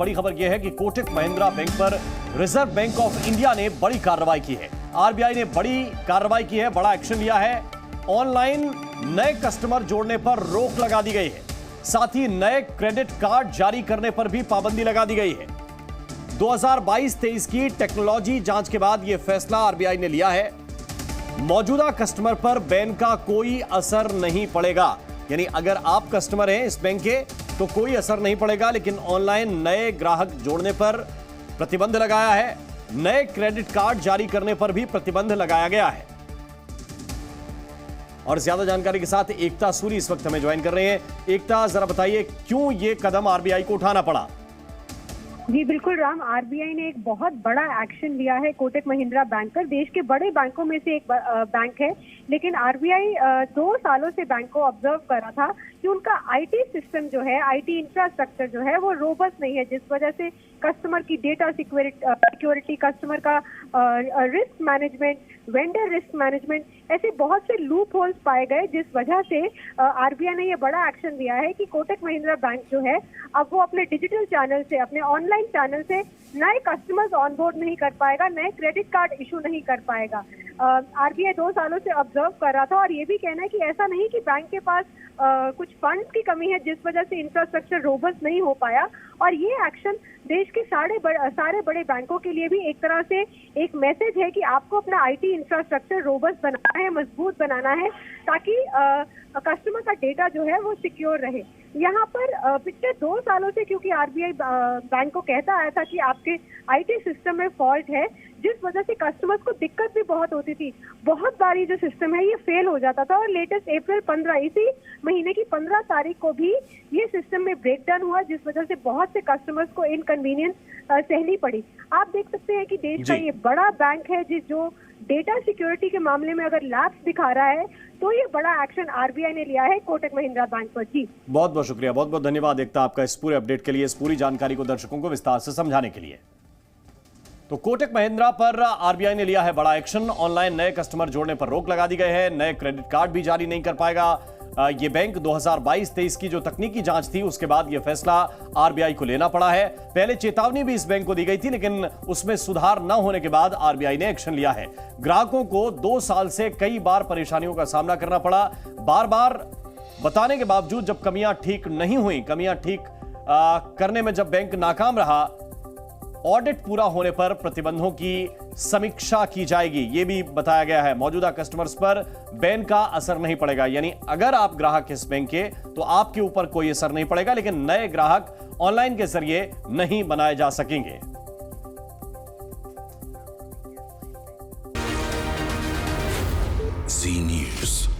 बड़ी खबर यह है कि कोटक महिंद्रा बैंक पर रिजर्व बैंक ऑफ इंडिया ने बड़ी कार्रवाई की है। आरबीआई ने बड़ी कार्रवाई की है, बड़ा एक्शन लिया है। ऑनलाइन नए कस्टमर जोड़ने पर रोक लगा दी गई है। साथ ही नए क्रेडिट कार्ड जारी करने पर भी पाबंदी लगा दी गई है। 2022-23 की टेक्नोलॉजी जांच के बाद यह फैसला आरबीआई ने लिया है। मौजूदा कस्टमर पर बैन का कोई असर नहीं पड़ेगा, यानी अगर आप कस्टमर हैं इस बैंक के तो कोई असर नहीं पड़ेगा, लेकिन ऑनलाइन नए ग्राहक जोड़ने पर प्रतिबंध लगाया है। नए क्रेडिट कार्ड जारी करने पर भी प्रतिबंध लगाया गया है। और ज्यादा जानकारी के साथ एकता सूरी इस वक्त हमें ज्वाइन कर रहे हैं। एकता, जरा बताइए क्यों ये कदम आरबीआई को उठाना पड़ा? जी बिल्कुल राम, आरबीआई ने एक बहुत बड़ा एक्शन लिया है कोटक महिंद्रा बैंक पर। देश के बड़े बैंकों में से एक बैंक है, लेकिन आरबीआई 2 सालों से बैंक को ऑब्जर्व कर रहा था कि उनका आईटी सिस्टम जो है, आईटी इंफ्रास्ट्रक्चर जो है वो रोबस्ट नहीं है, जिस वजह से कस्टमर की डेटा सिक्योरिटी, कस्टमर का risk management, vendor risk management, ऐसे बहुत से लूप होल्स पाए गए, जिस वजह से आरबीआई ने ये बड़ा एक्शन लिया है कि कोटक महिंद्रा बैंक जो है अब वो अपने डिजिटल चैनल से, अपने ऑनलाइन चैनल से नए कस्टमर्स ऑनबोर्ड नहीं कर पाएगा, नए क्रेडिट कार्ड इशू नहीं कर पाएगा। आरबीआई 2 सालों से ऑब्जर्व कर रहा था और ये भी कहना है कि ऐसा नहीं कि बैंक के पास कुछ फंड्स की कमी है जिस वजह से इंफ्रास्ट्रक्चर रोबस्ट नहीं हो पाया। और ये एक्शन देश के सारे बड़े बैंकों के लिए भी एक तरह से एक मैसेज है कि आपको अपना आईटी इंफ्रास्ट्रक्चर रोबस्ट बनाना है, मजबूत बनाना है, ताकि कस्टमर का डेटा जो है वो सिक्योर रहे। यहाँ पर पिछले 2 सालों से क्योंकि आरबीआई बैंक को कहता आया था कि आपके आईटी सिस्टम में फॉल्ट है, जिस वजह से कस्टमर्स को दिक्कत भी बहुत होती थी। बहुत बार ये जो सिस्टम है ये फेल हो जाता था और लेटेस्ट अप्रैल 15 इसी महीने की 15 तारीख को भी ये सिस्टम में ब्रेकडाउन हुआ, जिस वजह से बहुत से कस्टमर्स को इनकन्वीनियंस सहनी पड़ी। आप देख सकते हैं कि देश का ये बड़ा बैंक है जो डेटा सिक्योरिटी के मामले में अगर लैप्स दिखा रहा है, तो ये बड़ा एक्शन आरबीआई ने लिया है कोटक महिंद्रा बैंक पर। जी बहुत बहुत शुक्रिया, बहुत बहुत धन्यवाद एकता आपका इस पूरे अपडेट के लिए, इस पूरी जानकारी को दर्शकों को विस्तार से समझाने के लिए। तो कोटक महिंद्रा पर आरबीआई ने लिया है बड़ा एक्शन। ऑनलाइन नए कस्टमर जोड़ने पर रोक लगा दी गई है। नए क्रेडिट कार्ड भी जारी नहीं कर पाएगा ये बैंक। 2022-23 की जो तकनीकी जांच थी उसके बाद यह फैसला आरबीआई को लेना पड़ा है। पहले चेतावनी भी इस बैंक को दी गई थी, लेकिन उसमें सुधार न होने के बाद आरबीआई ने एक्शन लिया है। ग्राहकों को 2 साल से कई बार परेशानियों का सामना करना पड़ा। बार बार बताने के बावजूद जब कमियां ठीक नहीं हुई, कमियां ठीक करने में जब बैंक नाकाम रहा, ऑडिट पूरा होने पर प्रतिबंधों की समीक्षा की जाएगी, यह भी बताया गया है। मौजूदा कस्टमर्स पर बैन का असर नहीं पड़ेगा, यानी अगर आप ग्राहक इस बैंक के तो आपके ऊपर कोई असर नहीं पड़ेगा, लेकिन नए ग्राहक ऑनलाइन के जरिए नहीं बनाए जा सकेंगे। जी न्यूज़।